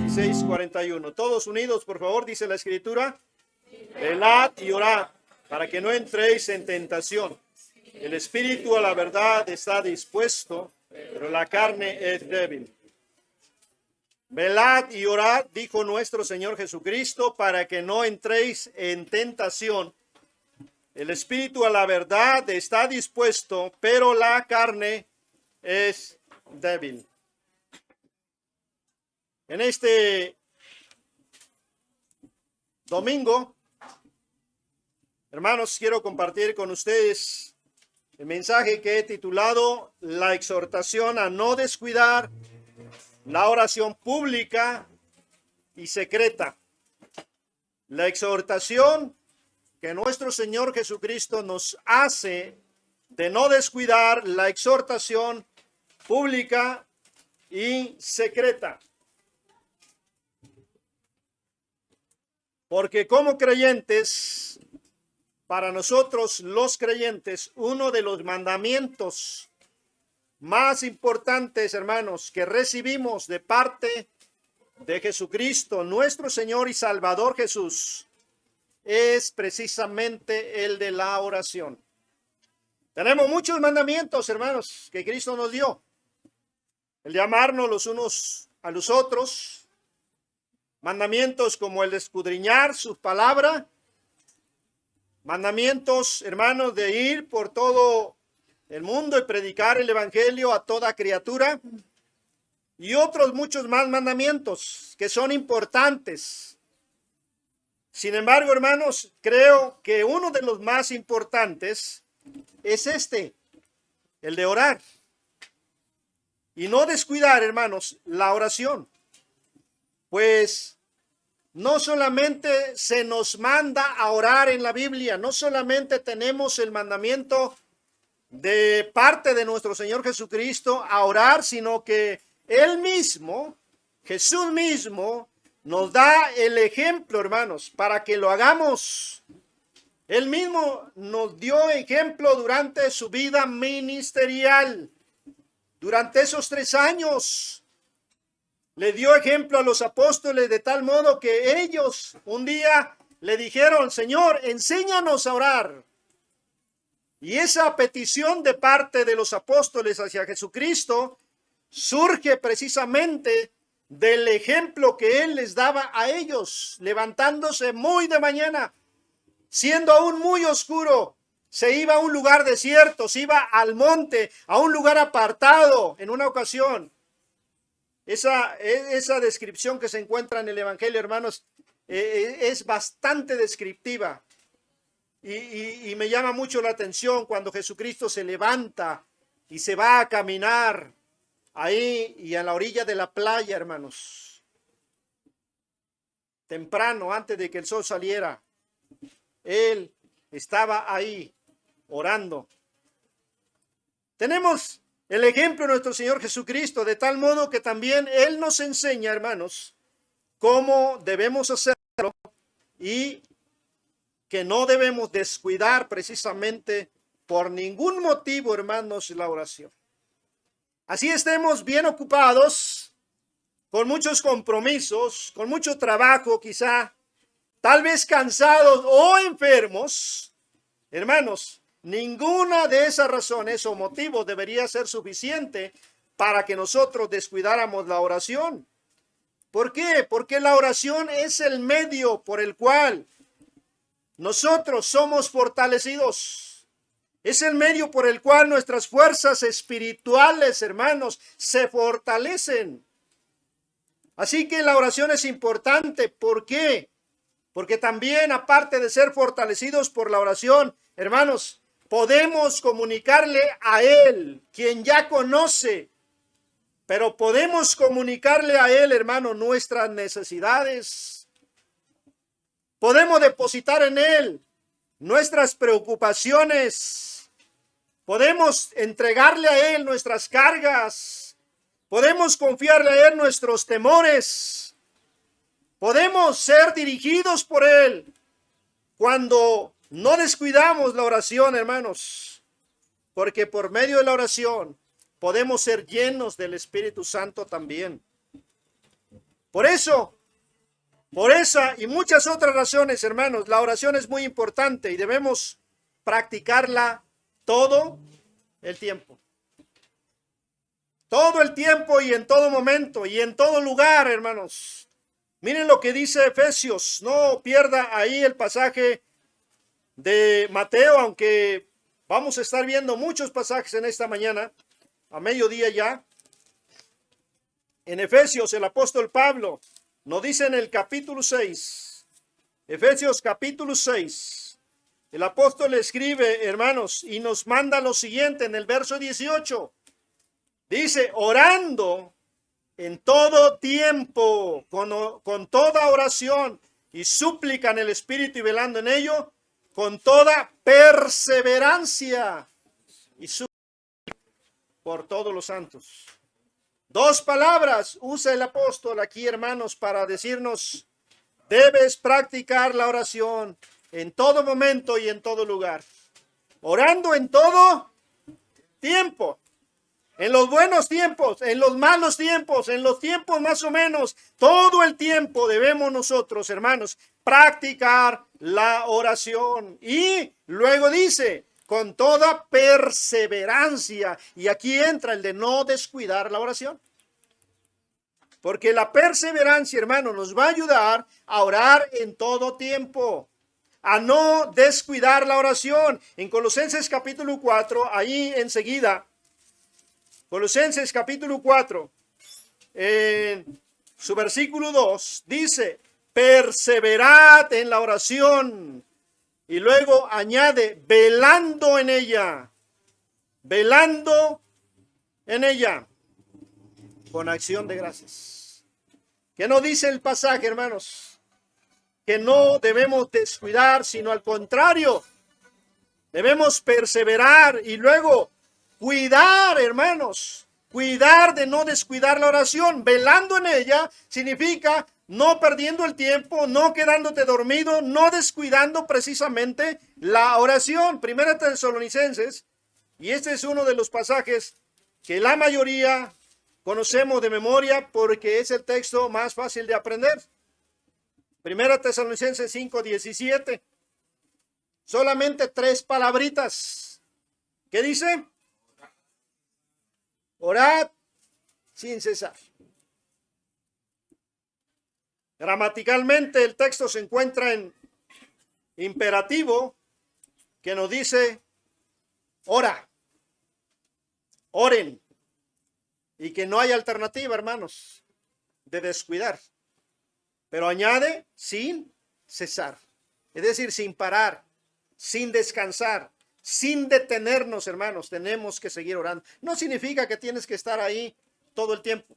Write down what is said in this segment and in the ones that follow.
16:41. Todos unidos, por favor, dice la Escritura. Velad y orad, para que no entréis en tentación. El espíritu a la verdad está dispuesto, pero la carne es débil. Velad y orad, dijo nuestro Señor Jesucristo, para que no entréis en tentación. El espíritu a la verdad está dispuesto, pero la carne es débil. En este domingo, hermanos, quiero compartir con ustedes el mensaje que he titulado La exhortación a no descuidar la oración pública y secreta. La exhortación que nuestro Señor Jesucristo nos hace de no descuidar la exhortación pública y secreta. Porque como creyentes, para nosotros los creyentes, uno de los mandamientos más importantes, hermanos, que recibimos de parte de Jesucristo, nuestro Señor y Salvador Jesús, es precisamente el de la oración. Tenemos muchos mandamientos, hermanos, que Cristo nos dio. El de amarnos los unos a los otros. Mandamientos como el de escudriñar su palabra. Mandamientos, hermanos, de ir por todo el mundo y predicar el evangelio a toda criatura. Y otros muchos más mandamientos que son importantes. Sin embargo, hermanos, creo que uno de los más importantes es el de orar. Y no descuidar, hermanos, la oración. Pues no solamente se nos manda a orar en la Biblia, no solamente tenemos el mandamiento de parte de nuestro Señor Jesucristo a orar, sino que Él mismo, Jesús mismo, nos da el ejemplo, hermanos, para que lo hagamos. Él mismo nos dio ejemplo durante su vida ministerial. Durante esos 3 años, le dio ejemplo a los apóstoles de tal modo que ellos un día le dijeron: Señor, enséñanos a orar. Y esa petición de parte de los apóstoles hacia Jesucristo surge precisamente del ejemplo que Él les daba a ellos, levantándose muy de mañana, siendo aún muy oscuro, se iba a un lugar desierto, se iba al monte, a un lugar apartado en una ocasión. Esa descripción que se encuentra en el Evangelio, hermanos, es bastante descriptiva. Y me llama mucho la atención cuando Jesucristo se levanta y se va a caminar ahí y a la orilla de la playa, hermanos. Temprano, antes de que el sol saliera, Él estaba ahí orando. Tenemos el ejemplo de nuestro Señor Jesucristo, de tal modo que también Él nos enseña, hermanos, cómo debemos hacerlo y que no debemos descuidar precisamente por ningún motivo, hermanos, la oración. Así estemos bien ocupados, con muchos compromisos, con mucho trabajo quizá, tal vez cansados o enfermos. Hermanos, ninguna de esas razones o motivos debería ser suficiente para que nosotros descuidáramos la oración. ¿Por qué? Porque la oración es el medio por el cual nosotros somos fortalecidos. Es el medio por el cual nuestras fuerzas espirituales, hermanos, se fortalecen. Así que la oración es importante. ¿Por qué? Porque también, aparte de ser fortalecidos por la oración, hermanos, podemos comunicarle a Él, quien ya conoce, pero podemos comunicarle a Él, hermano, nuestras necesidades. Podemos depositar en Él nuestras preocupaciones. Podemos entregarle a Él nuestras cargas. Podemos confiarle a Él nuestros temores. Podemos ser dirigidos por Él cuando no descuidamos la oración, hermanos. Porque por medio de la oración podemos ser llenos del Espíritu Santo también. Por esa y muchas otras razones, hermanos, la oración es muy importante y debemos practicarla todo el tiempo. Todo el tiempo y en todo momento y en todo lugar, hermanos. Miren lo que dice Efesios. No pierda ahí el pasaje de Mateo, aunque vamos a estar viendo muchos pasajes en esta mañana, a mediodía ya. En Efesios, el apóstol Pablo nos dice en el capítulo 6, Efesios capítulo 6, el apóstol escribe, hermanos, y nos manda lo siguiente en el verso 18. Dice, orando en todo tiempo, con toda oración y súplica en el Espíritu y velando en ello, con toda perseverancia y súplica por todos los santos. Dos palabras usa el apóstol aquí, hermanos, para decirnos, debes practicar la oración en todo momento y en todo lugar. Orando en todo tiempo. En los buenos tiempos, en los malos tiempos, en los tiempos más o menos, todo el tiempo debemos nosotros, hermanos, practicar la oración. Y luego dice, con toda perseverancia. Y aquí entra el de no descuidar la oración. Porque la perseverancia, hermano, nos va a ayudar a orar en todo tiempo, a no descuidar la oración. En Colosenses capítulo 4, ahí enseguida, Colosenses capítulo 4, en su versículo 2, dice, perseverad en la oración. Y luego añade, velando en ella, con acción de gracias. ¿Qué nos dice el pasaje, hermanos? Que no debemos descuidar, sino al contrario, debemos perseverar y luego cuidar, hermanos, cuidar de no descuidar la oración. Velando en ella significa no perdiendo el tiempo, no quedándote dormido, no descuidando precisamente la oración. Primera Tesalonicenses, y este es uno de los pasajes que la mayoría conocemos de memoria porque es el texto más fácil de aprender. Primera Tesalonicenses 5:17. Solamente 3 palabritas. ¿Qué dice? Orad sin cesar. Gramaticalmente el texto se encuentra en imperativo que nos dice ora, oren, y que no hay alternativa, hermanos, de descuidar. Pero añade sin cesar, es decir, sin parar, sin descansar, sin detenernos, hermanos, tenemos que seguir orando. No significa que tienes que estar ahí todo el tiempo.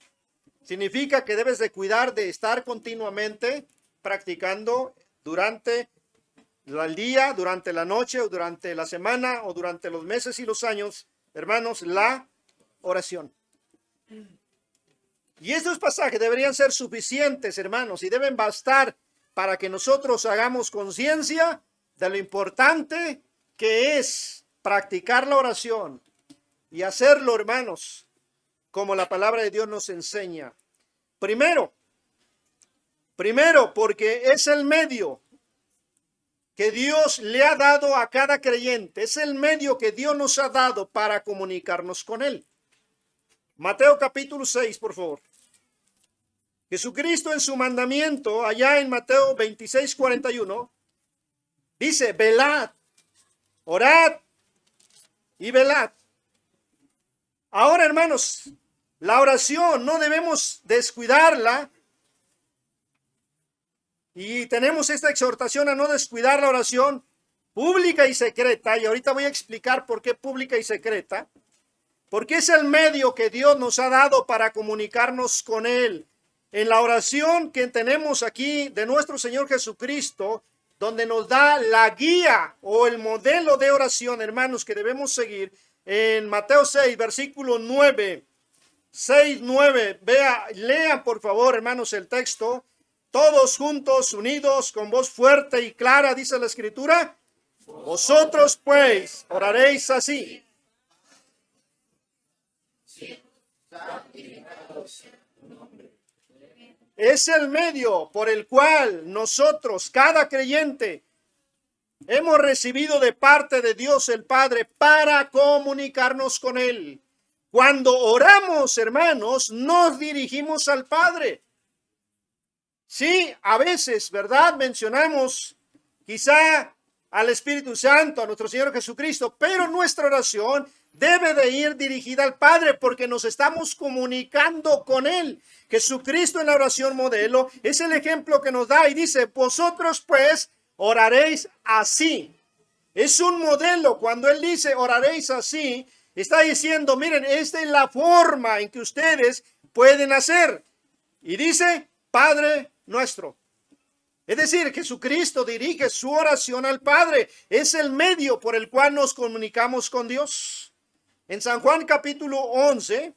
Significa que debes de cuidar de estar continuamente practicando durante el día, durante la noche, o durante la semana, o durante los meses y los años, hermanos, la oración. Y estos pasajes deberían ser suficientes, hermanos, y deben bastar para que nosotros hagamos conciencia de lo importante que es practicar la oración y hacerlo, hermanos, como la palabra de Dios nos enseña. Primero, porque es el medio que Dios le ha dado a cada creyente. Es el medio que Dios nos ha dado para comunicarnos con Él. Mateo capítulo 6, por favor. Jesucristo en su mandamiento, allá en Mateo 26:41, dice, velad, orad y velad. Ahora, hermanos, la oración no debemos descuidarla. Y tenemos esta exhortación a no descuidar la oración pública y secreta. Y ahorita voy a explicar por qué pública y secreta. Porque es el medio que Dios nos ha dado para comunicarnos con Él. En la oración que tenemos aquí de nuestro Señor Jesucristo, donde nos da la guía o el modelo de oración, hermanos, que debemos seguir. En Mateo 6, versículo 9. 6, 9. Lean por favor, hermanos, el texto. Todos juntos, unidos, con voz fuerte y clara, dice la Escritura. Vosotros, pues, oraréis así. es el medio por el cual nosotros, cada creyente, hemos recibido de parte de Dios el Padre para comunicarnos con Él. Cuando oramos, hermanos, nos dirigimos al Padre. Sí, a veces, ¿verdad? Mencionamos quizá al Espíritu Santo, a nuestro Señor Jesucristo, pero nuestra oración debe de ir dirigida al Padre porque nos estamos comunicando con Él. Jesucristo en la oración modelo es el ejemplo que nos da y dice, vosotros pues oraréis así. Es un modelo. Cuando Él dice oraréis así, está diciendo, miren, esta es la forma en que ustedes pueden hacer. Y dice, Padre nuestro. Es decir, Jesucristo dirige su oración al Padre. Es el medio por el cual nos comunicamos con Dios. En San Juan capítulo 11,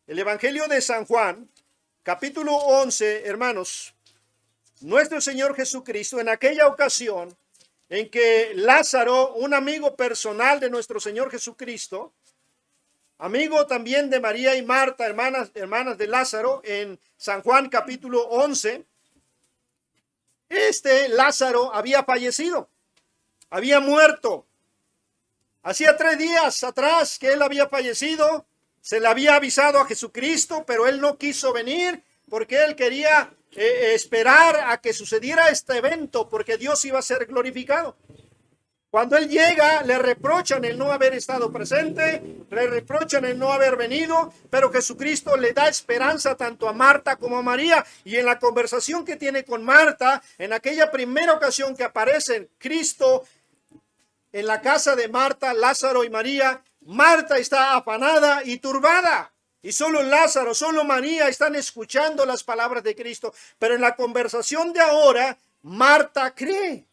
el Evangelio de San Juan, capítulo 11, hermanos, nuestro Señor Jesucristo, en aquella ocasión en que Lázaro, un amigo personal de nuestro Señor Jesucristo, amigo también de María y Marta, hermanas de Lázaro, en San Juan capítulo 11, Lázaro había fallecido, había muerto. Hacía 3 días atrás que él había fallecido, se le había avisado a Jesucristo, pero él no quiso venir porque él quería esperar a que sucediera este evento, porque Dios iba a ser glorificado. Cuando él llega, le reprochan el no haber estado presente, le reprochan el no haber venido, pero Jesucristo le da esperanza tanto a Marta como a María. Y en la conversación que tiene con Marta, en aquella primera ocasión que aparece Cristo en la casa de Marta, Lázaro y María, Marta está afanada y turbada. Y solo Lázaro, solo María están escuchando las palabras de Cristo. Pero en la conversación de ahora, Marta cree.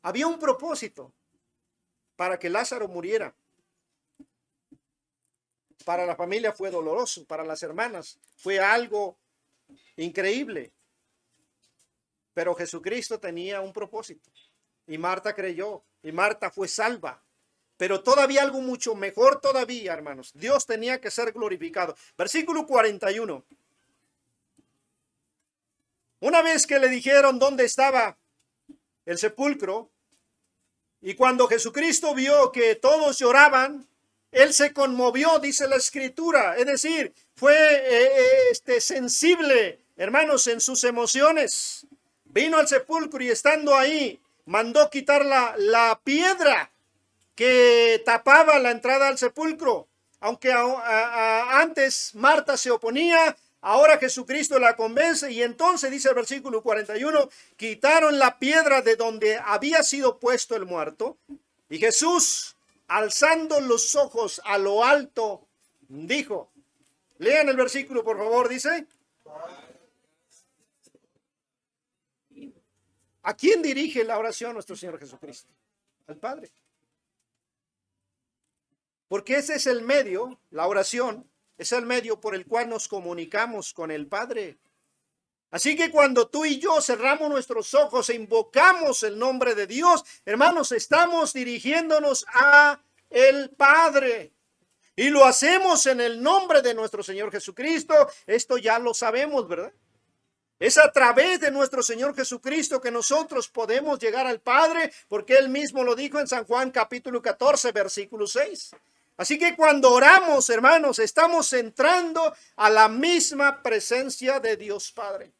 Había un propósito para que Lázaro muriera. Para la familia fue doloroso, para las hermanas fue algo increíble. Pero Jesucristo tenía un propósito. Y Marta creyó, y Marta fue salva. Pero todavía algo mucho mejor todavía, hermanos. Dios tenía que ser glorificado. Versículo 41. Una vez que le dijeron dónde estaba el sepulcro, y cuando Jesucristo vio que todos lloraban, él se conmovió, dice la Escritura. Es decir, fue sensible, hermanos, en sus emociones. Vino al sepulcro y estando ahí, mandó quitar la piedra que tapaba la entrada al sepulcro. Aunque antes Marta se oponía, ahora Jesucristo la convence y entonces dice el versículo 41, quitaron la piedra de donde había sido puesto el muerto y Jesús, alzando los ojos a lo alto, dijo, lean el versículo por favor, dice, ¿a quién dirige la oración nuestro Señor Jesucristo? Al Padre. Porque ese es el medio, la oración, es el medio por el cual nos comunicamos con el Padre. Así que cuando tú y yo cerramos nuestros ojos e invocamos el nombre de Dios, hermanos, estamos dirigiéndonos a el Padre. Y lo hacemos en el nombre de nuestro Señor Jesucristo. Esto ya lo sabemos, ¿verdad? Es a través de nuestro Señor Jesucristo que nosotros podemos llegar al Padre, porque Él mismo lo dijo en San Juan capítulo 14, versículo 6. Así que cuando oramos, hermanos, estamos entrando a la misma presencia de Dios Padre.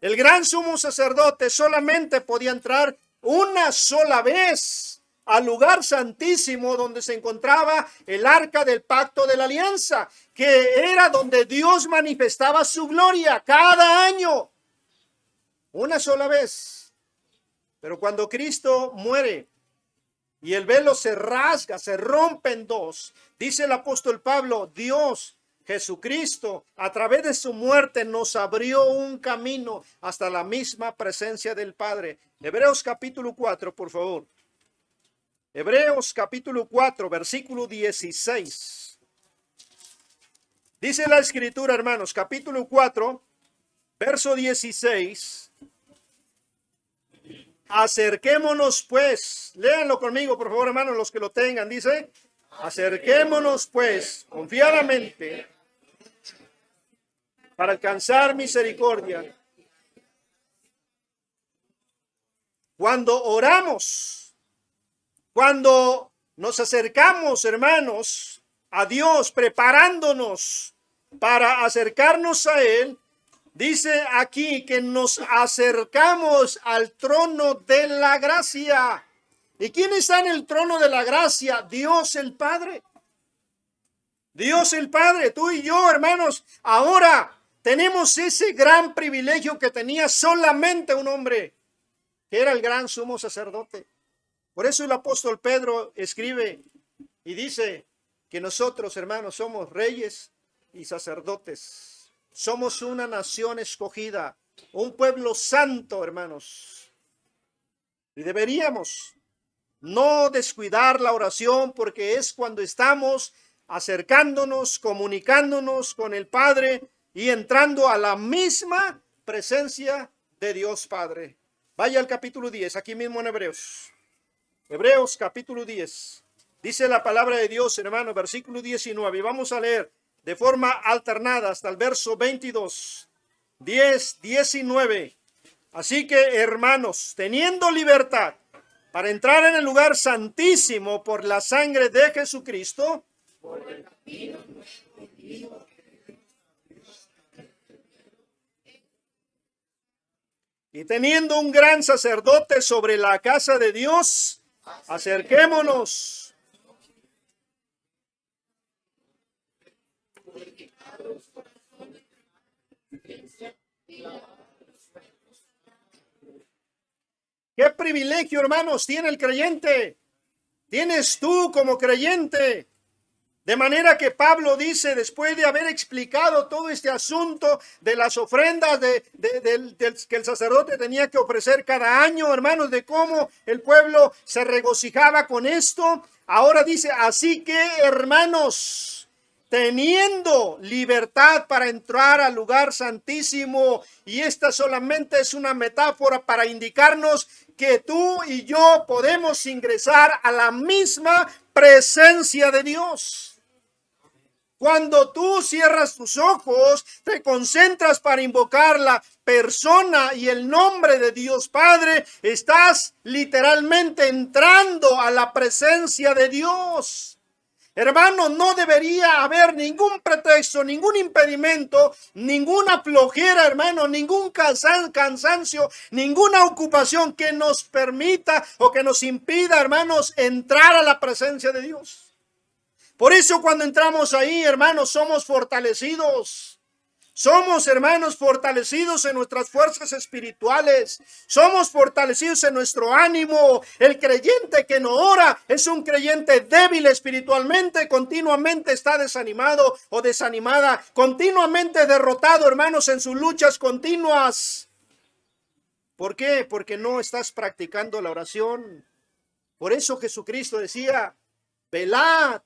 El gran sumo sacerdote solamente podía entrar una sola vez al lugar santísimo donde se encontraba el arca del pacto de la alianza, que era donde Dios manifestaba su gloria cada año. Una sola vez. Pero cuando Cristo muere, y el velo se rasga, se rompe en dos. Dice el apóstol Pablo, Dios, Jesucristo, a través de su muerte nos abrió un camino hasta la misma presencia del Padre. Hebreos capítulo 4, por favor. Hebreos capítulo 4, versículo 16. Dice la Escritura, hermanos, capítulo 4, verso 16. Acerquémonos pues, léanlo conmigo por favor hermanos los que lo tengan, dice, acerquémonos pues confiadamente para alcanzar misericordia. Cuando oramos, cuando nos acercamos, hermanos, a Dios, preparándonos para acercarnos a Él, dice aquí que nos acercamos al trono de la gracia. ¿Y quién está en el trono de la gracia? Dios el Padre. Dios el Padre, tú y yo, hermanos, ahora tenemos ese gran privilegio que tenía solamente un hombre, que era el gran sumo sacerdote. Por eso el apóstol Pedro escribe y dice que nosotros, hermanos, somos reyes y sacerdotes. Somos una nación escogida, un pueblo santo, hermanos. Y deberíamos no descuidar la oración, porque es cuando estamos acercándonos, comunicándonos con el Padre y entrando a la misma presencia de Dios Padre. Vaya al capítulo 10, aquí mismo en Hebreos. Hebreos capítulo 10. Dice la palabra de Dios, hermano, versículo 19. Y vamos a leer de forma alternada hasta el verso 22. 10, 19. Así que, hermanos, teniendo libertad para entrar en el lugar santísimo por la sangre de Jesucristo, y teniendo un gran sacerdote sobre la casa de Dios, acerquémonos. ¿Qué privilegio, hermanos, tiene el creyente? Tienes tú como creyente. De manera que Pablo dice, después de haber explicado todo este asunto de las ofrendas que el sacerdote tenía que ofrecer cada año, hermanos, de cómo el pueblo se regocijaba con esto, ahora dice, así que, hermanos, teniendo libertad para entrar al lugar santísimo, y esta solamente es una metáfora para indicarnos que tú y yo podemos ingresar a la misma presencia de Dios. Cuando tú cierras tus ojos, te concentras para invocar la persona y el nombre de Dios Padre, estás literalmente entrando a la presencia de Dios. Hermano, no debería haber ningún pretexto, ningún impedimento, ninguna flojera, hermano, ningún cansancio, ninguna ocupación que nos permita o que nos impida, hermanos, entrar a la presencia de Dios. Por eso cuando entramos ahí, hermanos, somos fortalecidos. Somos, hermanos, fortalecidos en nuestras fuerzas espirituales. Somos fortalecidos en nuestro ánimo. El creyente que no ora es un creyente débil espiritualmente. Continuamente está desanimado o desanimada. Continuamente derrotado, hermanos, en sus luchas continuas. ¿Por qué? Porque no estás practicando la oración. Por eso Jesucristo decía, velad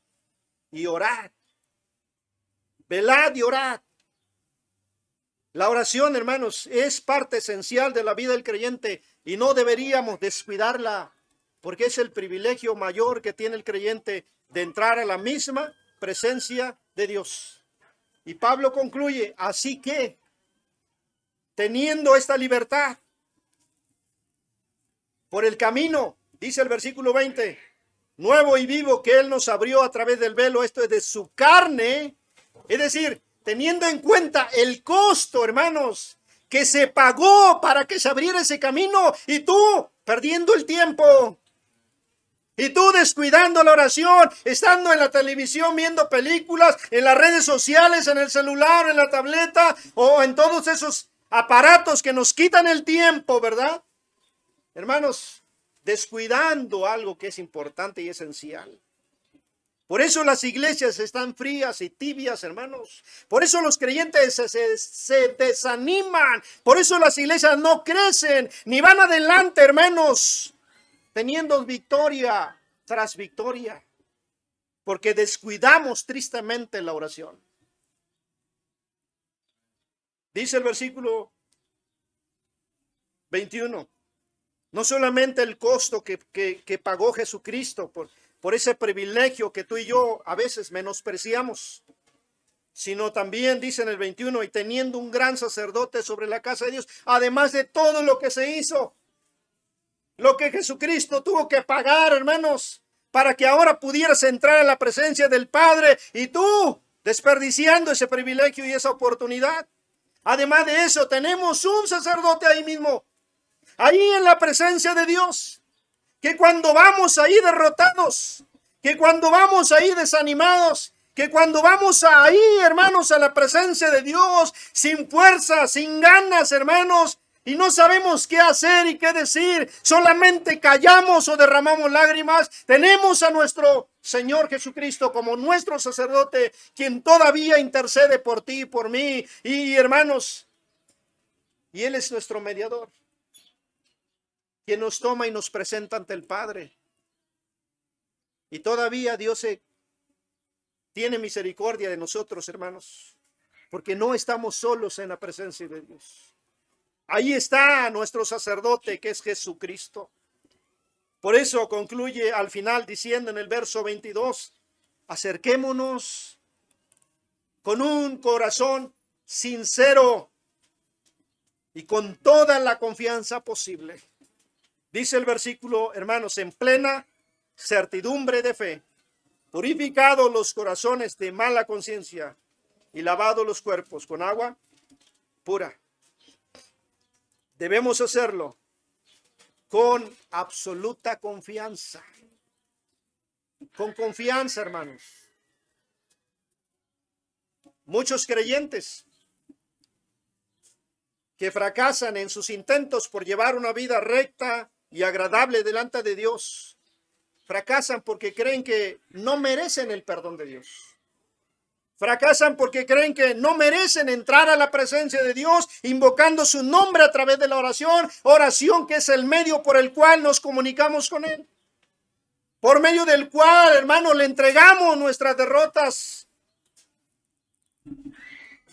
y orad. Velad y orad. La oración, hermanos, es parte esencial de la vida del creyente y no deberíamos descuidarla, porque es el privilegio mayor que tiene el creyente de entrar a la misma presencia de Dios. Y Pablo concluye, así que, teniendo esta libertad por el camino, dice el versículo 20, nuevo y vivo que Él nos abrió a través del velo, esto es de su carne, es decir, teniendo en cuenta el costo, hermanos, que se pagó para que se abriera ese camino, y tú perdiendo el tiempo, y tú descuidando la oración, estando en la televisión, viendo películas, en las redes sociales, en el celular, en la tableta, o en todos esos aparatos que nos quitan el tiempo, ¿verdad? Hermanos, descuidando algo que es importante y esencial. Por eso las iglesias están frías y tibias, hermanos. Por eso los creyentes se desaniman. Por eso las iglesias no crecen ni van adelante, hermanos, teniendo victoria tras victoria. Porque descuidamos tristemente la oración. Dice el versículo 21. No solamente el costo que pagó Jesucristo por ese privilegio que tú y yo a veces menospreciamos. sino también, dice en el 21, y teniendo un gran sacerdote sobre la casa de Dios, además de todo lo que se hizo, lo que Jesucristo tuvo que pagar, hermanos, para que ahora pudieras entrar a la presencia del Padre, y tú desperdiciando ese privilegio y esa oportunidad. Además de eso, tenemos un sacerdote ahí mismo, ahí en la presencia de Dios, que cuando vamos ahí derrotados, que cuando vamos ahí desanimados, que cuando vamos ahí, hermanos, a la presencia de Dios, sin fuerza, sin ganas, hermanos, y no sabemos qué hacer y qué decir, solamente callamos o derramamos lágrimas, tenemos a nuestro Señor Jesucristo como nuestro sacerdote, quien todavía intercede por ti y por mí, y hermanos, y Él es nuestro mediador, quien nos toma y nos presenta ante el Padre. Y todavía Dios tiene misericordia de nosotros, hermanos, porque no estamos solos en la presencia de Dios. Ahí está nuestro sacerdote, que es Jesucristo. Por eso concluye al final diciendo en el verso 22, acerquémonos con un corazón sincero y con toda la confianza posible. Dice el versículo, hermanos, en plena certidumbre de fe, purificados los corazones de mala conciencia y lavados los cuerpos con agua pura. Debemos hacerlo con absoluta confianza. Con confianza, hermanos. Muchos creyentes que fracasan en sus intentos por llevar una vida recta y agradable delante de Dios, fracasan porque creen que no merecen el perdón de Dios. Fracasan porque creen que no merecen entrar a la presencia de Dios invocando su nombre a través de la oración, oración que es el medio por el cual nos comunicamos con Él. Por medio del cual, hermano, le entregamos nuestras derrotas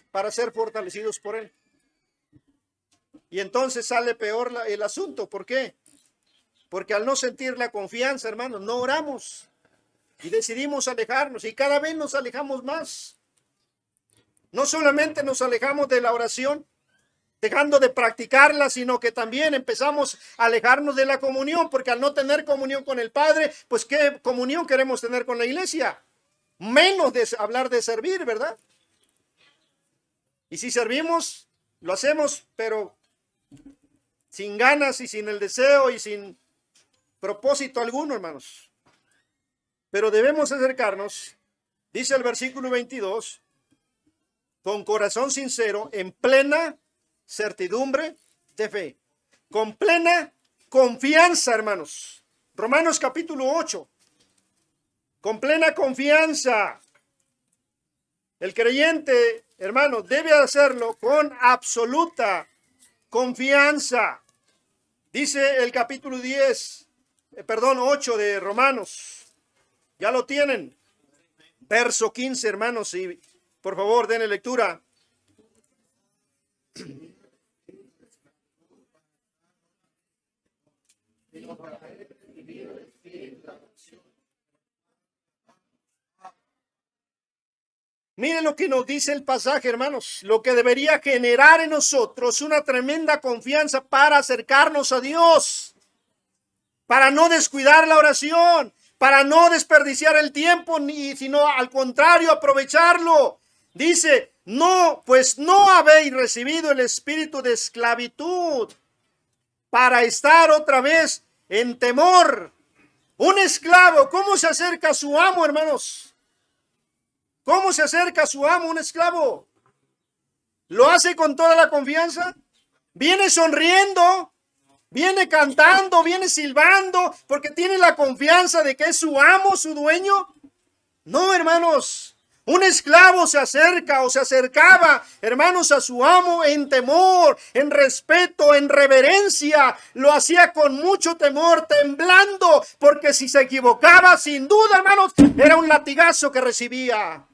para ser fortalecidos por Él. Y entonces sale peor el asunto. ¿Por qué? Porque al no sentir la confianza, hermanos, no oramos y decidimos alejarnos y cada vez nos alejamos más. No solamente nos alejamos de la oración, dejando de practicarla, sino que también empezamos a alejarnos de la comunión, porque al no tener comunión con el Padre, pues ¿qué comunión queremos tener con la iglesia? Menos de hablar de servir, ¿verdad? Y si servimos, lo hacemos, pero sin ganas y sin el deseo y sin propósito alguno, hermanos. Pero debemos acercarnos, dice el versículo 22, con corazón sincero, en plena certidumbre de fe, con plena confianza, hermanos. Romanos capítulo 8, con plena confianza. El creyente, hermanos, debe hacerlo con absoluta confianza. Dice el capítulo 8 de Romanos. Ya lo tienen. Verso 15, hermanos, y por favor, denle lectura. Miren lo que nos dice el pasaje, hermanos. Lo que debería generar en nosotros una tremenda confianza para acercarnos a Dios. Para no descuidar la oración. Para no desperdiciar el tiempo, sino al contrario, aprovecharlo. Dice, no, pues no habéis recibido el espíritu de esclavitud para estar otra vez en temor. Un esclavo, ¿cómo se acerca a su amo, hermanos? ¿Cómo se acerca a su amo un esclavo? ¿Lo hace con toda la confianza? ¿Viene sonriendo? ¿Viene cantando? ¿Viene silbando? ¿Porque tiene la confianza de que es su amo, su dueño? No, hermanos. Un esclavo se acerca o se acercaba, hermanos, a su amo en temor, en respeto, en reverencia. Lo hacía con mucho temor, temblando, porque si se equivocaba, sin duda, hermanos, era un latigazo que recibía.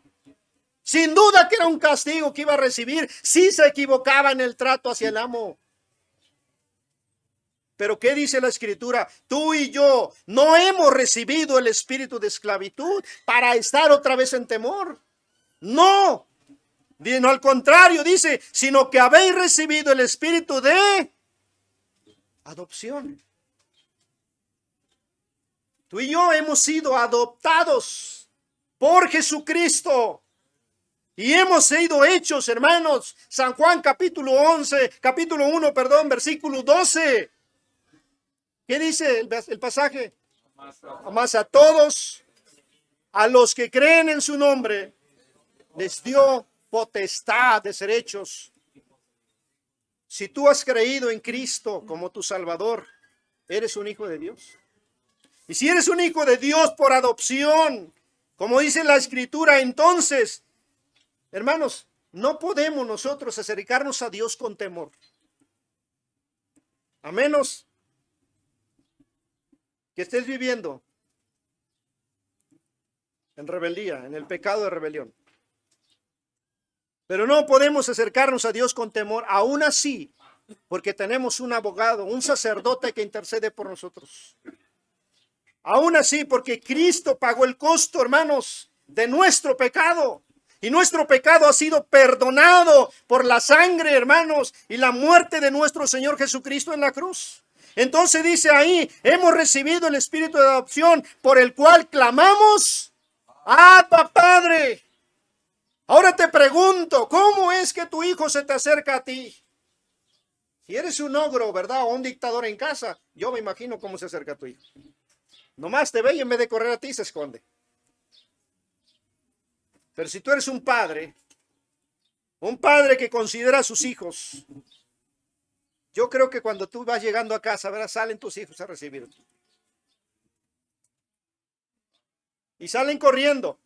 Sin duda que era un castigo que iba a recibir si se equivocaba en el trato hacia el amo. Pero ¿qué dice la Escritura? Tú y yo no hemos recibido el espíritu de esclavitud para estar otra vez en temor. No, No, al contrario, dice, sino que habéis recibido el espíritu de adopción. Tú y yo hemos sido adoptados por Jesucristo. Y hemos sido hechos, hermanos, San Juan capítulo 1, versículo 12. ¿Qué dice el pasaje? Más a todos, a los que creen en su nombre, les dio potestad de ser hechos. Si tú has creído en Cristo como tu Salvador, eres un hijo de Dios. Y si eres un hijo de Dios por adopción, como dice la Escritura, entonces, hermanos, no podemos nosotros acercarnos a Dios con temor. A menos que estés viviendo en rebeldía, en el pecado de rebelión. Pero no podemos acercarnos a Dios con temor, aún así, porque tenemos un abogado, un sacerdote que intercede por nosotros. Aún así, porque Cristo pagó el costo, hermanos, de nuestro pecado. Y nuestro pecado ha sido perdonado por la sangre, hermanos, y la muerte de nuestro Señor Jesucristo en la cruz. Entonces dice ahí, hemos recibido el espíritu de adopción por el cual clamamos, Abba, Padre. Ahora te pregunto, ¿cómo es que tu hijo se te acerca a ti? Si eres un ogro, ¿verdad? O un dictador en casa, yo me imagino cómo se acerca a tu hijo. Nomás te ve y en vez de correr a ti se esconde. Pero si tú eres un padre que considera a sus hijos, yo creo que cuando tú vas llegando a casa, ¿verdad? Salen tus hijos a recibirte. Y salen corriendo.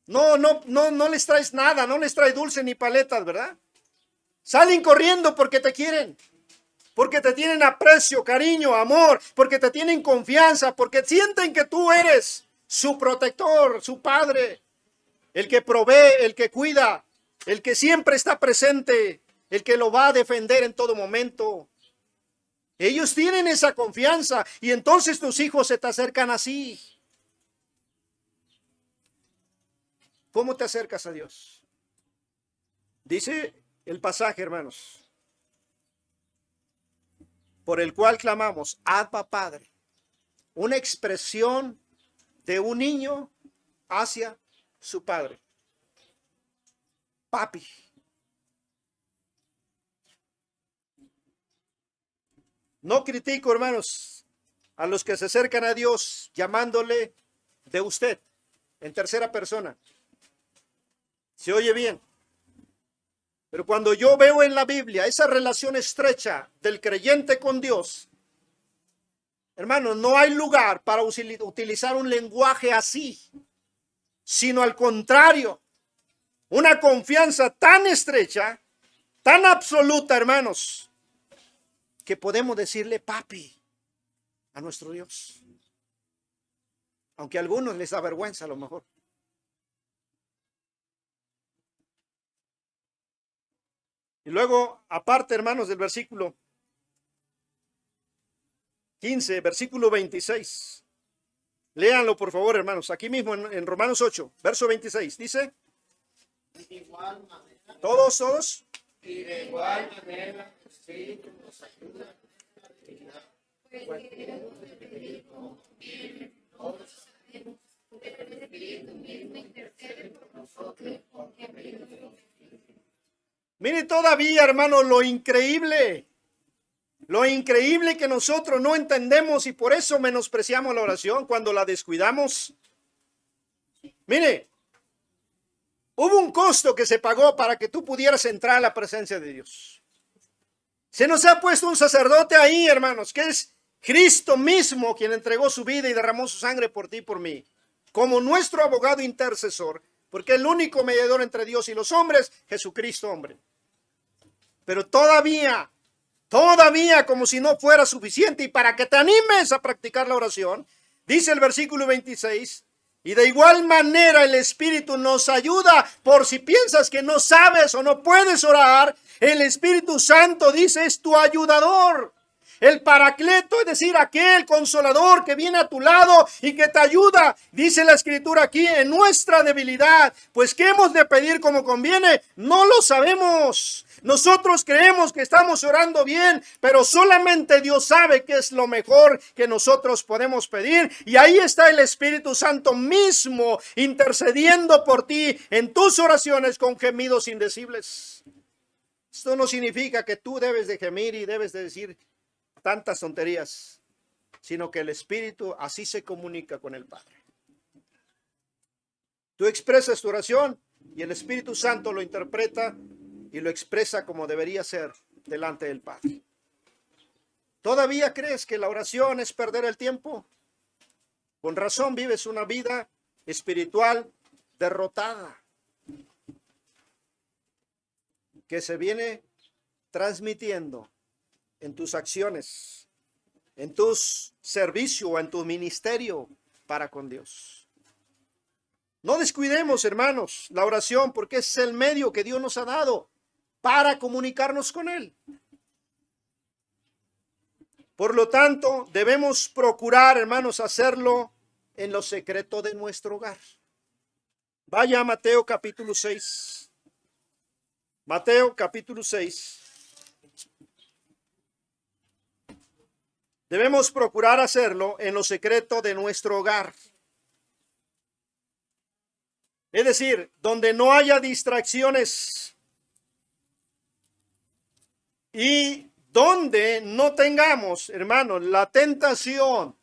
No les traes nada, no les traes dulce ni paletas, ¿verdad? Salen corriendo porque te quieren, porque te tienen aprecio, cariño, amor, porque te tienen confianza, porque sienten que tú eres su protector, su padre, el que provee, el que cuida, el que siempre está presente, el que lo va a defender en todo momento. Ellos tienen esa confianza y entonces tus hijos se te acercan así. ¿Cómo te acercas a Dios? Dice el pasaje, hermanos, por el cual clamamos, Abba, Padre. Una expresión de un niño hacia su padre. Papi. No critico, hermanos, a los que se acercan a Dios llamándole de usted en tercera persona. Se oye bien. Pero cuando yo veo en la Biblia esa relación estrecha del creyente con Dios, hermanos, no hay lugar para utilizar un lenguaje así, sino al contrario, una confianza tan estrecha, tan absoluta, hermanos, que podemos decirle papi a nuestro Dios. Aunque a algunos les da vergüenza a lo mejor. Y luego, aparte, hermanos, del versículo 15, versículo 26. Léanlo, por favor, hermanos. Aquí mismo en Romanos 8, verso 26. Dice. Todos. Y de igual manera, el Espíritu nos ayuda a la actividad. Pues queremos repetir como viene, todos sabemos que el Espíritu mismo intercede por nosotros con gemidos. Mire todavía, hermano, lo increíble que nosotros no entendemos y por eso menospreciamos la oración cuando la descuidamos. Mire, hubo un costo que se pagó para que tú pudieras entrar a la presencia de Dios. Se nos ha puesto un sacerdote ahí, hermanos, que es Cristo mismo quien entregó su vida y derramó su sangre por ti y por mí, como nuestro abogado intercesor, porque el único mediador entre Dios y los hombres, Jesucristo hombre. Pero todavía, como si no fuera suficiente, y para que te animes a practicar la oración, dice el versículo 26, y de igual manera el Espíritu nos ayuda por si piensas que no sabes o no puedes orar, el Espíritu Santo, dice, es tu ayudador. el Paracleto, es decir, aquel consolador que viene a tu lado y que te ayuda. Dice la Escritura aquí, en nuestra debilidad, pues ¿qué hemos de pedir como conviene? No lo sabemos. Nosotros creemos que estamos orando bien, pero solamente Dios sabe qué es lo mejor que nosotros podemos pedir. Y ahí está el Espíritu Santo mismo intercediendo por ti en tus oraciones con gemidos indecibles. Esto no significa que tú debes de gemir y debes de decir tantas tonterías, sino que el Espíritu así se comunica con el Padre. Tú expresas tu oración y el Espíritu Santo lo interpreta y lo expresa como debería ser delante del Padre. ¿Todavía crees que la oración es perder el tiempo? Con razón vives una vida espiritual derrotada, que se viene transmitiendo en tus acciones, en tu servicio o en tu ministerio para con Dios. No descuidemos, hermanos, la oración, porque es el medio que Dios nos ha dado para comunicarnos con Él. Por lo tanto, debemos procurar, hermanos, hacerlo en lo secreto de nuestro hogar. Vaya a Mateo capítulo 6. Mateo capítulo 6. Debemos procurar hacerlo en lo secreto de nuestro hogar. Es decir, donde no haya distracciones y donde no tengamos, hermanos, la tentación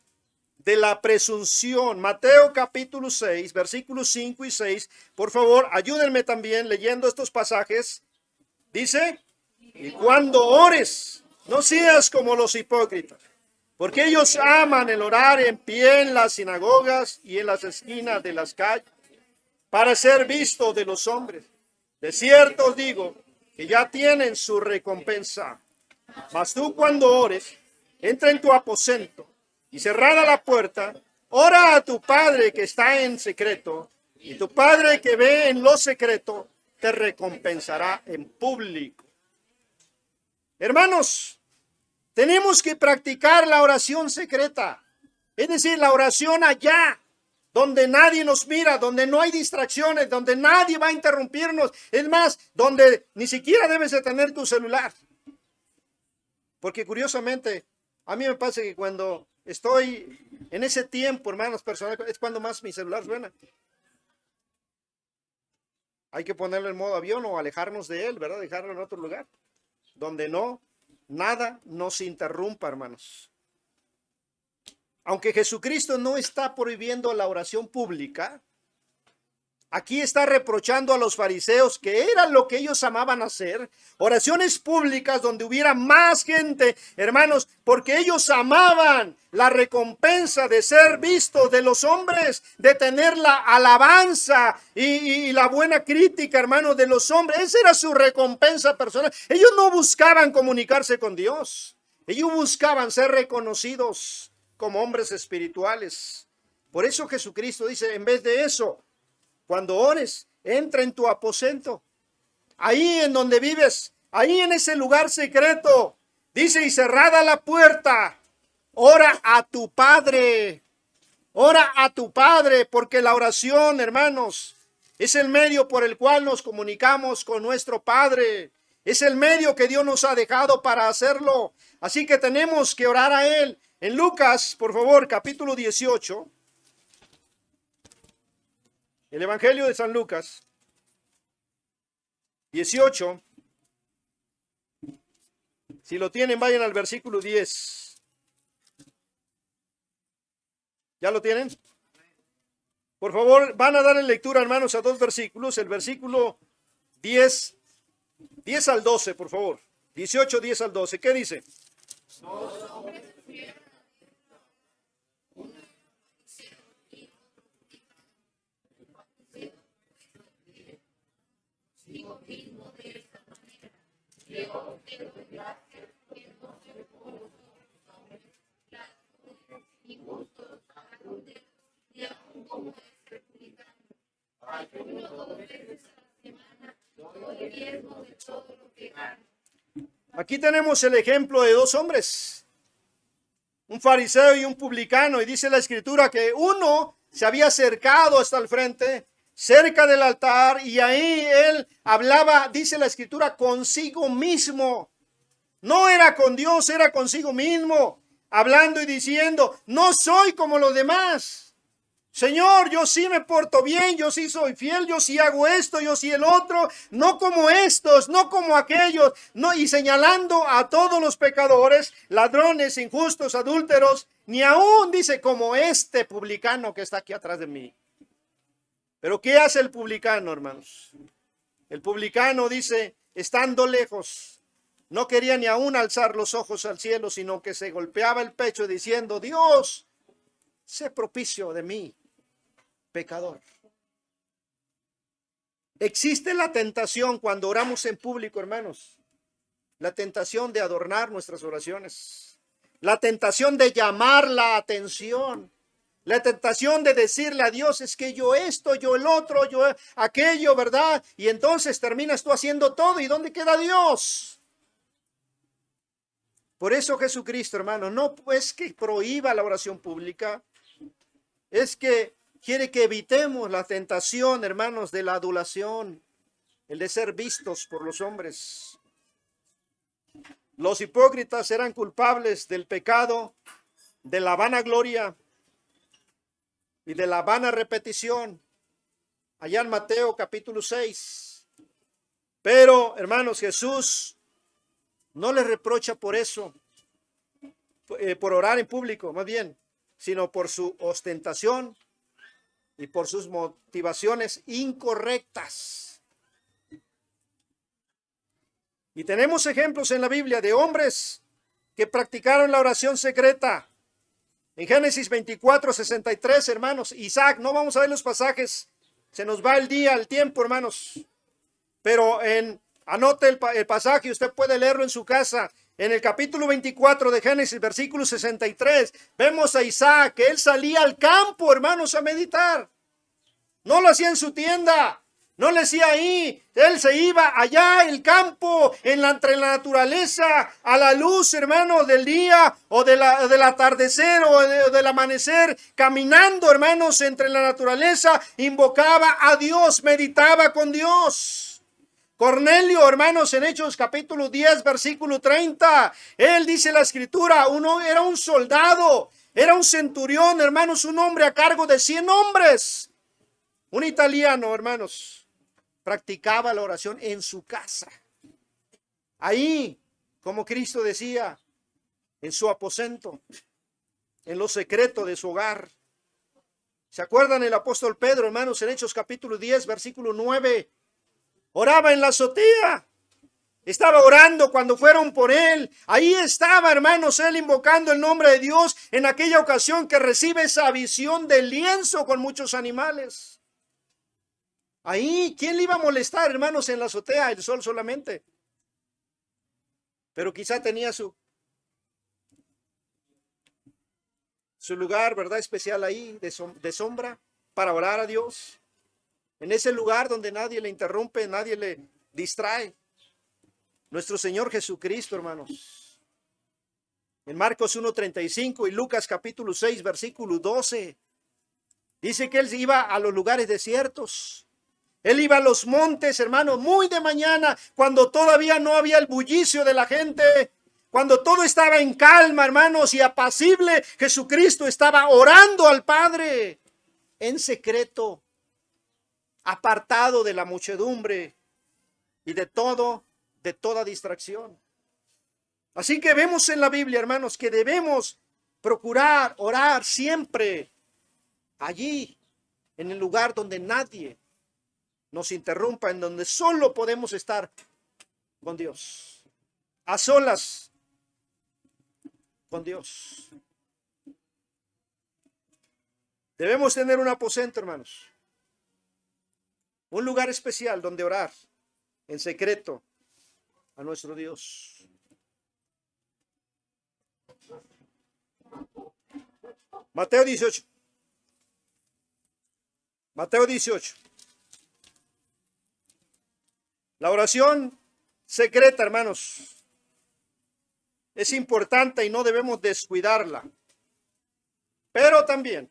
de la presunción. Mateo capítulo 6, versículos 5 y 6. Por favor, ayúdenme también leyendo estos pasajes. Dice, y cuando ores, no seas como los hipócritas, porque ellos aman el orar en pie en las sinagogas y en las esquinas de las calles, para ser visto de los hombres. De cierto os digo que ya tienen su recompensa. Mas tú cuando ores, entra en tu aposento y cerrada la puerta, ora a tu Padre que está en secreto, y tu Padre que ve en lo secreto te recompensará en público. Hermanos, tenemos que practicar la oración secreta, es decir, la oración allá, donde nadie nos mira, donde no hay distracciones, donde nadie va a interrumpirnos. Es más, donde ni siquiera debes de tener tu celular. Porque curiosamente, a mí me pasa que cuando estoy en ese tiempo, hermanos, personal, es cuando más mi celular suena. Hay que ponerlo en modo avión o alejarnos de él, ¿verdad? Dejarlo en otro lugar, donde nada nos interrumpa, hermanos. Aunque Jesucristo no está prohibiendo la oración pública, aquí está reprochando a los fariseos, que era lo que ellos amaban hacer, oraciones públicas donde hubiera más gente, hermanos, porque ellos amaban la recompensa de ser vistos de los hombres, de tener la alabanza y la buena crítica, hermanos, de los hombres. Esa era su recompensa personal. Ellos no buscaban comunicarse con Dios, ellos buscaban ser reconocidos como hombres espirituales. Por eso Jesucristo dice, en vez de eso, cuando ores, entra en tu aposento, ahí en donde vives, ahí en ese lugar secreto. Dice, y cerrada la puerta, ora a tu Padre. Ora a tu Padre, porque la oración, hermanos, es el medio por el cual nos comunicamos con nuestro Padre. Es el medio que Dios nos ha dejado para hacerlo. Así que tenemos que orar a Él. En Lucas, por favor, capítulo 18. El Evangelio de San Lucas, 18. Si lo tienen, vayan al versículo 10. ¿Ya lo tienen? Por favor, van a dar en lectura, hermanos, a dos versículos. El versículo 10 al 12, por favor. 18, 10 al 12. ¿Qué dice? Aquí tenemos el ejemplo de dos hombres un fariseo y un publicano, y dice la escritura que uno se había acercado hasta el frente, cerca del altar, y ahí él hablaba, dice la escritura, consigo mismo. No era con Dios, era consigo mismo, hablando y diciendo, no soy como los demás. Señor, yo sí me porto bien, yo sí soy fiel, yo sí hago esto, yo sí el otro, no como estos, no como aquellos, no, y señalando a todos los pecadores, ladrones, injustos, adúlteros, ni aún dice como este publicano que está aquí atrás de mí. Pero ¿qué hace el publicano, hermanos? El publicano dice, estando lejos, no quería ni aún alzar los ojos al cielo, sino que se golpeaba el pecho diciendo, Dios, sé propicio de mí, pecador. Existe la tentación cuando oramos en público, hermanos. La tentación de adornar nuestras oraciones. La tentación de llamar la atención. La tentación de decirle a Dios, es que yo esto, yo el otro, yo aquello, ¿verdad? Y entonces terminas tú haciendo todo. ¿Y dónde queda Dios? Por eso Jesucristo, hermano, no es que prohíba la oración pública. Es que quiere que evitemos la tentación, hermanos, de la adulación, el de ser vistos por los hombres. Los hipócritas eran culpables del pecado, de la vanagloria y de la vana repetición. Allá en Mateo capítulo 6. Pero, hermanos, Jesús no les reprocha por eso, por orar en público, más bien, sino por su ostentación y por sus motivaciones incorrectas. Y tenemos ejemplos en la Biblia de hombres que practicaron la oración secreta. En Génesis 24:63, hermanos, Isaac, no vamos a ver los pasajes, se nos va el día, el tiempo, hermanos. Pero anote el pasaje, usted puede leerlo en su casa. En el capítulo 24 de Génesis, versículo 63, vemos a Isaac, que él salía al campo, hermanos, a meditar. No lo hacía en su tienda, no lo hacía ahí. Él se iba allá, el campo, entre la naturaleza, a la luz, hermanos, del día o del atardecer o del amanecer, caminando, hermanos, entre la naturaleza, invocaba a Dios, meditaba con Dios. Cornelio, hermanos, en Hechos capítulo 10, versículo 30, él dice la escritura, uno era un soldado, era un centurión, hermanos, un hombre a cargo de 100 hombres. Un italiano, hermanos, practicaba la oración en su casa. Ahí, como Cristo decía, en su aposento, en lo secreto de su hogar. ¿Se acuerdan el apóstol Pedro, hermanos, en Hechos capítulo 10, versículo 9? Oraba en la azotea. Estaba orando cuando fueron por él. Ahí estaba, hermanos, él invocando el nombre de Dios en aquella ocasión que recibe esa visión del lienzo con muchos animales. Ahí, ¿quién le iba a molestar, hermanos, en la azotea? El sol solamente. Pero quizá tenía su lugar, ¿verdad? Especial ahí, de sombra, para orar a Dios. En ese lugar donde nadie le interrumpe, nadie le distrae. Nuestro Señor Jesucristo, hermanos. En Marcos 1:35 y Lucas capítulo 6, versículo 12. Dice que él iba a los lugares desiertos. Él iba a los montes, hermanos, muy de mañana, cuando todavía no había el bullicio de la gente. Cuando todo estaba en calma, hermanos, y apacible, Jesucristo estaba orando al Padre en secreto, apartado de la muchedumbre y de toda distracción. Así que vemos en la Biblia, hermanos, que debemos procurar orar siempre allí, en el lugar donde nadie nos interrumpa, en donde solo podemos estar con Dios, a solas con Dios. Debemos tener un aposento, hermanos, un lugar especial donde orar en secreto a nuestro Dios. Mateo 18. Mateo 18. La oración secreta, hermanos, es importante y no debemos descuidarla. Pero también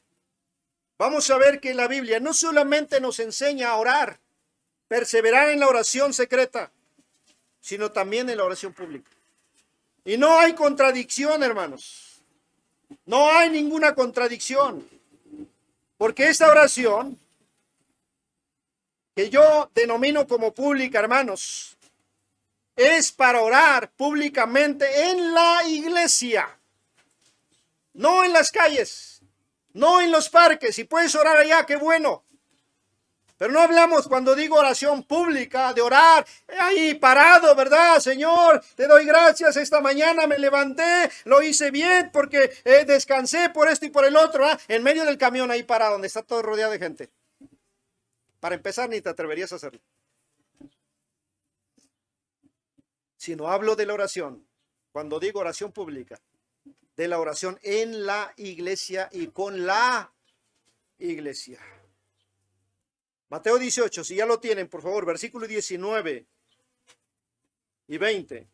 vamos a ver que la Biblia no solamente nos enseña a orar, perseverar en la oración secreta, sino también en la oración pública. Y no hay contradicción, hermanos. No hay ninguna contradicción. Porque esta oración, que yo denomino como pública, hermanos, es para orar públicamente en la iglesia. No en las calles, no en los parques. Si puedes orar allá, qué bueno. Pero no hablamos, cuando digo oración pública, de orar ahí parado, ¿verdad? Señor, te doy gracias, esta mañana me levanté, lo hice bien porque descansé por esto y por el otro, en medio del camión ahí parado, donde está todo rodeado de gente. Para empezar, ni te atreverías a hacerlo. Si no hablo de la oración, cuando digo oración pública, de la oración en la iglesia y con la iglesia. Mateo 18, si ya lo tienen, por favor, versículo 19 y 20.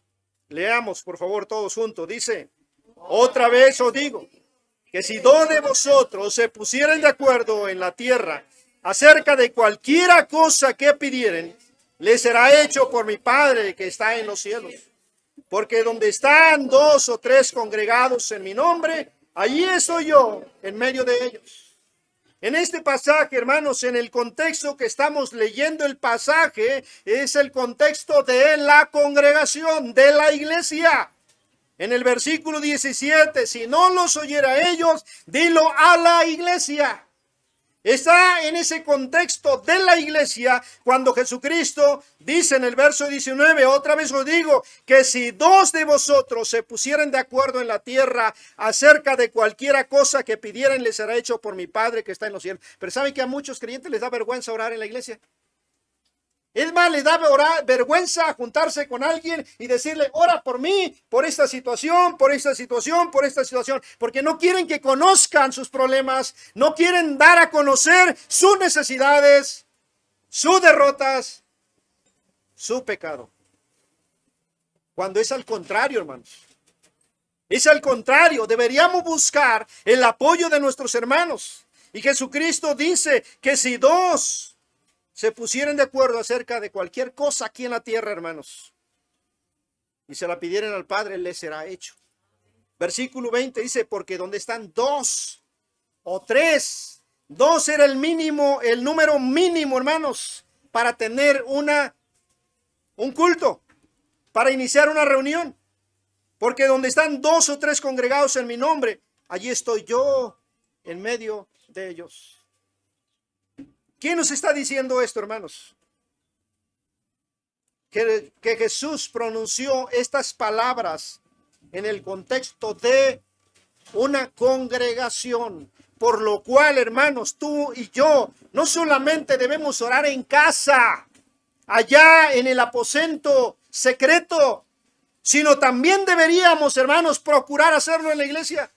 Leamos, por favor, todos juntos. Dice, otra vez os digo, que si dos de vosotros se pusieren de acuerdo en la tierra acerca de cualquiera cosa que pidieren, les será hecho por mi Padre que está en los cielos. Porque donde están dos o tres congregados en mi nombre, allí estoy yo en medio de ellos. En este pasaje, hermanos, en el contexto que estamos leyendo el pasaje, es el contexto de la congregación, de la iglesia. En el versículo 17, si no los oyera a ellos, dilo a la iglesia. Está en ese contexto de la iglesia cuando Jesucristo dice en el verso 19, otra vez os digo, que si dos de vosotros se pusieran de acuerdo en la tierra acerca de cualquiera cosa que pidieran, les será hecho por mi Padre que está en los cielos. Pero ¿saben que a muchos creyentes les da vergüenza orar en la iglesia? Es más, les da vergüenza juntarse con alguien y decirle, ora por mí, por esta situación, por esta situación, por esta situación, porque no quieren que conozcan sus problemas, no quieren dar a conocer sus necesidades, sus derrotas, su pecado. Cuando es al contrario, hermanos. Es al contrario, deberíamos buscar el apoyo de nuestros hermanos. Y Jesucristo dice que si dos se pusieran de acuerdo acerca de cualquier cosa aquí en la tierra, hermanos, y se la pidieran al Padre, les será hecho. Versículo 20 dice, porque donde están dos o tres, dos era el mínimo, el número mínimo, hermanos, para tener un culto, para iniciar una reunión. Porque donde están dos o tres congregados en mi nombre, allí estoy yo en medio de ellos. ¿Quién nos está diciendo esto, hermanos? Que Jesús pronunció estas palabras en el contexto de una congregación. Por lo cual, hermanos, tú y yo no solamente debemos orar en casa, allá en el aposento secreto, sino también deberíamos, hermanos, procurar hacerlo en la iglesia.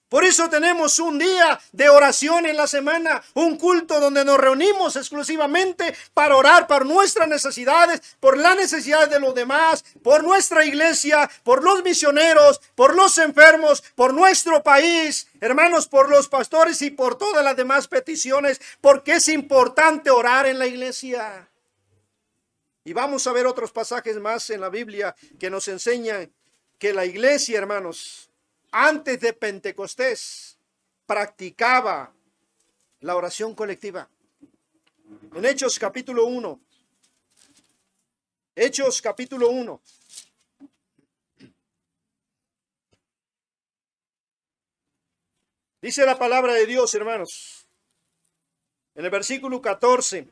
Por eso tenemos un día de oración en la semana, un culto donde nos reunimos exclusivamente para orar por nuestras necesidades, por las necesidades de los demás, por nuestra iglesia, por los misioneros, por los enfermos, por nuestro país, hermanos, por los pastores y por todas las demás peticiones, porque es importante orar en la iglesia. Y vamos a ver otros pasajes más en la Biblia que nos enseñan que la iglesia, hermanos, antes de Pentecostés, practicaba la oración colectiva. En Hechos capítulo 1. Hechos capítulo 1. Dice la palabra de Dios, hermanos, en el versículo 14.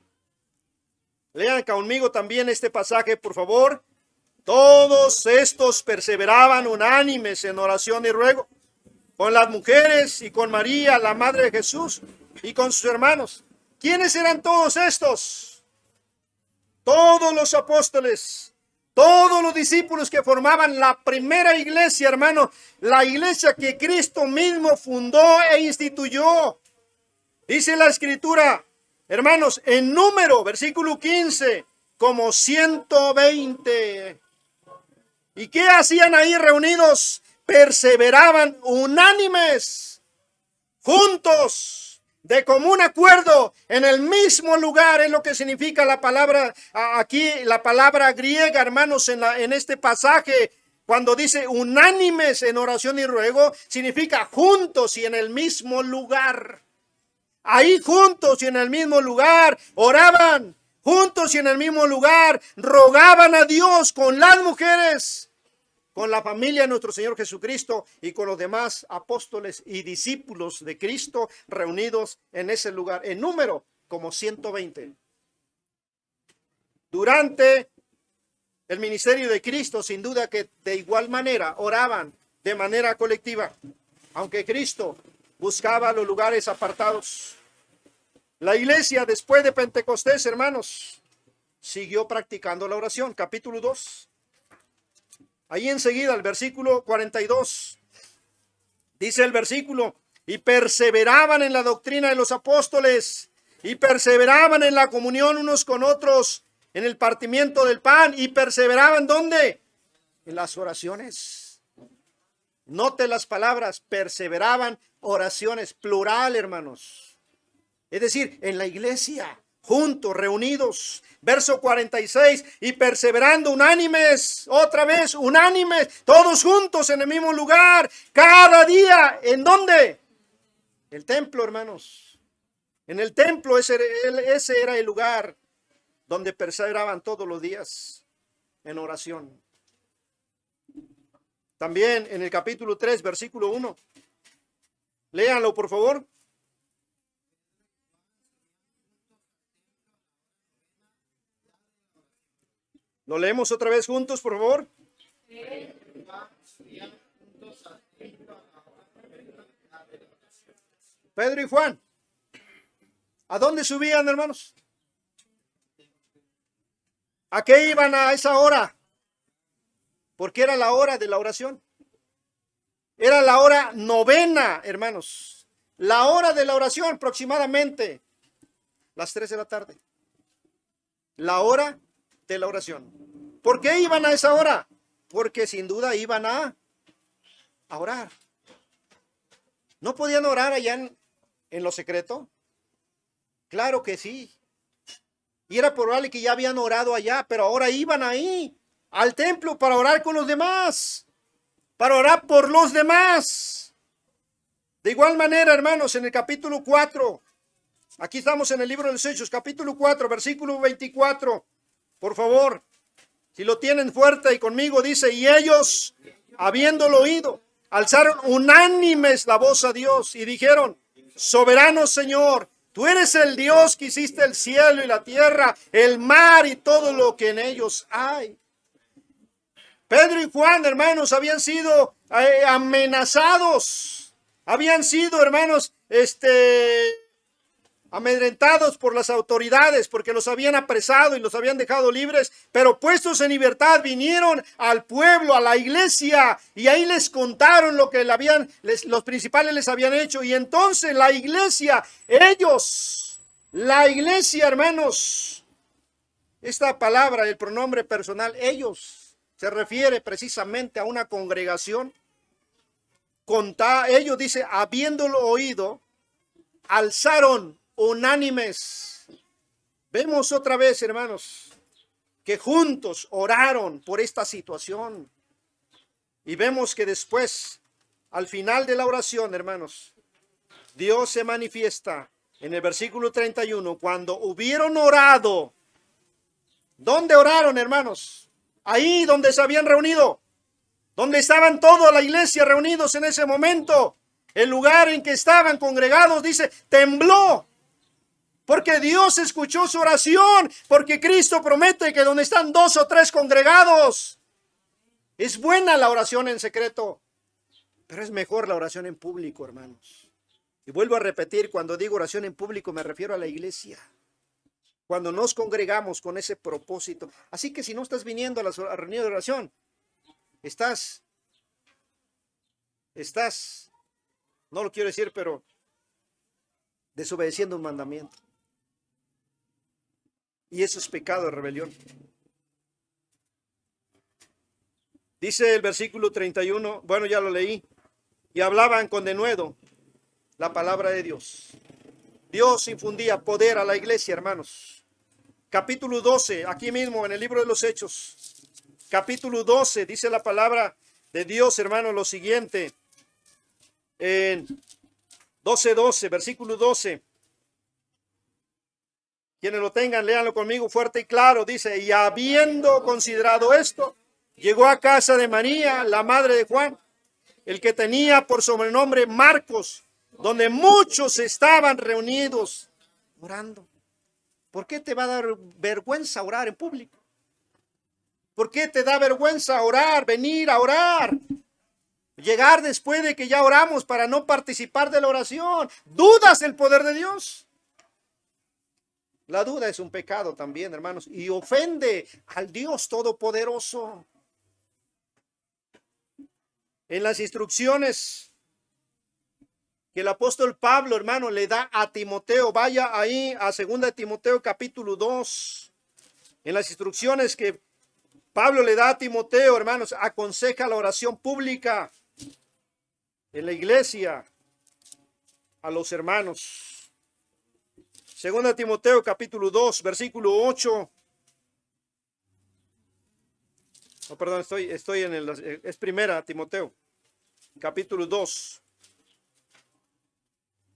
Lean conmigo también este pasaje, por favor. Todos estos perseveraban unánimes en oración y ruego, con las mujeres y con María, la madre de Jesús, y con sus hermanos. ¿Quiénes eran todos estos? Todos los apóstoles, todos los discípulos que formaban la primera iglesia, hermano, la iglesia que Cristo mismo fundó e instituyó. Dice la Escritura, hermanos, en número, versículo 15, como 120. ¿Y qué hacían ahí reunidos? Perseveraban unánimes juntos, de común acuerdo, en el mismo lugar, es lo que significa la palabra aquí, la palabra griega, hermanos, en este pasaje. Cuando dice unánimes en oración y ruego, significa juntos y en el mismo lugar. Ahí juntos y en el mismo lugar oraban, juntos y en el mismo lugar rogaban a Dios con las mujeres, con la familia de nuestro Señor Jesucristo y con los demás apóstoles y discípulos de Cristo reunidos en ese lugar, en número como 120. Durante el ministerio de Cristo, sin duda que de igual manera oraban de manera colectiva, aunque Cristo buscaba los lugares apartados. La iglesia después de Pentecostés, hermanos, siguió practicando la oración. Capítulo 2. Ahí enseguida, el versículo 42. Dice el versículo, y perseveraban en la doctrina de los apóstoles, y perseveraban en la comunión unos con otros, en el partimiento del pan, y perseveraban, ¿dónde? En las oraciones. Note las palabras, perseveraban, oraciones, plural, hermanos. Es decir, en la iglesia, juntos, reunidos. Verso 46, y perseverando unánimes, otra vez unánimes, todos juntos en el mismo lugar, cada día. ¿En dónde? El templo, hermanos. En el templo, ese era el lugar donde perseveraban todos los días en oración. También en el capítulo 3, versículo 1. Léanlo, por favor. ¿Lo leemos otra vez juntos, por favor? Pedro y Juan. ¿A dónde subían, hermanos? ¿A qué iban a esa hora? Porque era la hora de la oración. Era la hora novena, hermanos. La hora de la oración, aproximadamente las 3 de la tarde. La hora de la oración. ¿Por qué iban a esa hora? Porque sin duda iban a orar. ¿No podían orar allá en lo secreto? Claro que sí. Y era probable que ya habían orado allá, pero ahora iban ahí, al templo, para orar con los demás, para orar por los demás. De igual manera, hermanos, en el capítulo 4, aquí estamos en el libro de los Hechos, capítulo 4, versículo 24, por favor, si lo tienen fuerte y conmigo, dice, y ellos, habiéndolo oído, alzaron unánimes la voz a Dios y dijeron, soberano Señor, tú eres el Dios que hiciste el cielo y la tierra, el mar y todo lo que en ellos hay. Pedro y Juan, hermanos, habían sido amenazados, habían sido, hermanos, amedrentados por las autoridades porque los habían apresado y los habían dejado libres, pero puestos en libertad vinieron al pueblo, a la iglesia, y ahí les contaron lo que los principales les habían hecho. Y entonces la iglesia, hermanos, esta palabra, el pronombre personal, ellos, se refiere precisamente a una congregación. Ellos, dice, habiéndolo oído, alzaron unánimes. Vemos otra vez, hermanos, que juntos oraron por esta situación. Y vemos que después, al final de la oración, hermanos, Dios se manifiesta en el versículo 31, cuando hubieron orado. ¿Dónde oraron, hermanos? Ahí donde se habían reunido, donde estaban toda la iglesia reunidos en ese momento. El lugar en que estaban congregados, dice, tembló. Porque Dios escuchó su oración, porque Cristo promete que donde están 2 o 3 congregados, es buena la oración en secreto, pero es mejor la oración en público, hermanos. Y vuelvo a repetir, cuando digo oración en público me refiero a la iglesia, cuando nos congregamos con ese propósito. Así que si no estás viniendo a la reunión de oración, estás, no lo quiero decir, pero desobedeciendo un mandamiento. Y eso es pecado de rebelión. Dice el versículo 31, bueno, ya lo leí. Y hablaban con denuedo la palabra de Dios. Dios infundía poder a la iglesia, hermanos. Capítulo 12, aquí mismo en el libro de los Hechos. Capítulo 12, dice la palabra de Dios, hermanos, lo siguiente. En 12:12, versículo 12. Quienes lo tengan, léanlo conmigo fuerte y claro. Dice, y habiendo considerado esto, llegó a casa de María, la madre de Juan, el que tenía por sobrenombre Marcos, donde muchos estaban reunidos orando. ¿Por qué te va a dar vergüenza orar en público? ¿Por qué te da vergüenza orar, venir a orar? Llegar después de que ya oramos para no participar de la oración. ¿Dudas del poder de Dios? La duda es un pecado también, hermanos, y ofende al Dios Todopoderoso. En las instrucciones que el apóstol Pablo, hermano, le da a Timoteo, vaya ahí a 2 Timoteo capítulo 2. En las instrucciones que Pablo le da a Timoteo, hermanos, aconseja la oración pública en la iglesia a los hermanos. 2 Timoteo capítulo 2, versículo 8. No, perdón, estoy en es 1 Timoteo capítulo 2.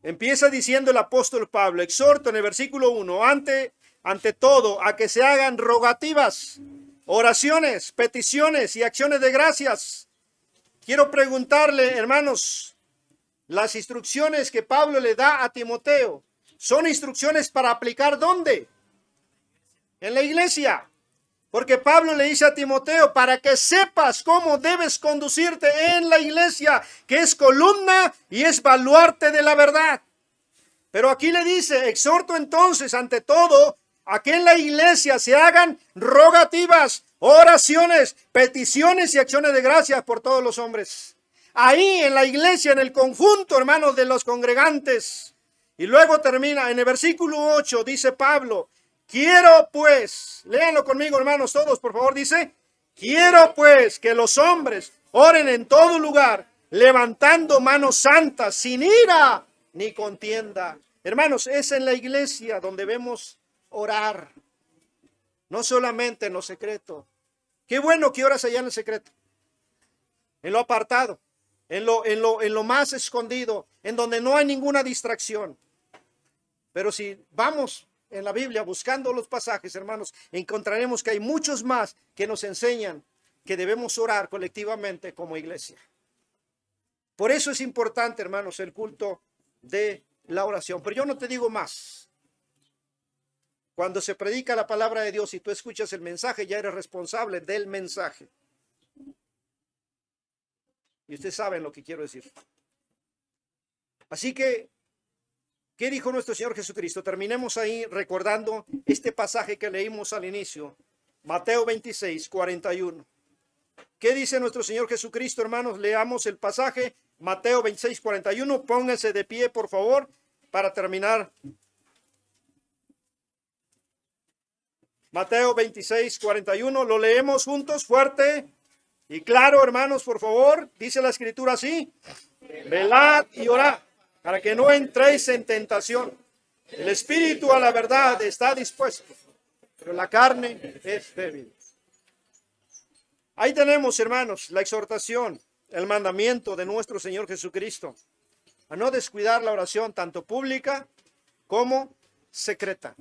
Empieza diciendo el apóstol Pablo, exhorto en el versículo 1, ante todo a que se hagan rogativas, oraciones, peticiones y acciones de gracias. Quiero preguntarle, hermanos, las instrucciones que Pablo le da a Timoteo, ¿son instrucciones para aplicar dónde? En la iglesia. Porque Pablo le dice a Timoteo, para que sepas cómo debes conducirte en la iglesia, que es columna y es baluarte de la verdad. Pero aquí le dice, exhorto entonces ante todo a que en la iglesia se hagan rogativas, oraciones, peticiones y acciones de gracias por todos los hombres. Ahí en la iglesia, en el conjunto, hermanos, de los congregantes. Y luego termina en el versículo 8, dice Pablo, quiero pues, léanlo conmigo, hermanos, todos, por favor, dice, quiero pues que los hombres oren en todo lugar, levantando manos santas, sin ira ni contienda. Hermanos, es en la iglesia donde debemos orar, no solamente en lo secreto. Qué bueno que oras allá en el secreto, en lo apartado, en lo más escondido, en donde no hay ninguna distracción. Pero si vamos en la Biblia buscando los pasajes, hermanos, encontraremos que hay muchos más que nos enseñan que debemos orar colectivamente como iglesia. Por eso es importante, hermanos, el culto de la oración. Pero yo no te digo más. Cuando se predica la palabra de Dios y tú escuchas el mensaje, ya eres responsable del mensaje. Y ustedes saben lo que quiero decir. Así que, ¿qué dijo nuestro Señor Jesucristo? Terminemos ahí recordando este pasaje que leímos al inicio. Mateo 26, 41. ¿Qué dice nuestro Señor Jesucristo, hermanos? Leamos el pasaje. Mateo 26, 41. Pónganse de pie, por favor, para terminar. Mateo 26, 41. Lo leemos juntos, fuerte y claro, hermanos, por favor. Dice la Escritura así. Velad y orad, para que no entréis en tentación. El espíritu a la verdad está dispuesto, pero la carne es débil. Ahí tenemos, hermanos, la exhortación, el mandamiento de nuestro Señor Jesucristo, a no descuidar la oración tanto pública como secreta.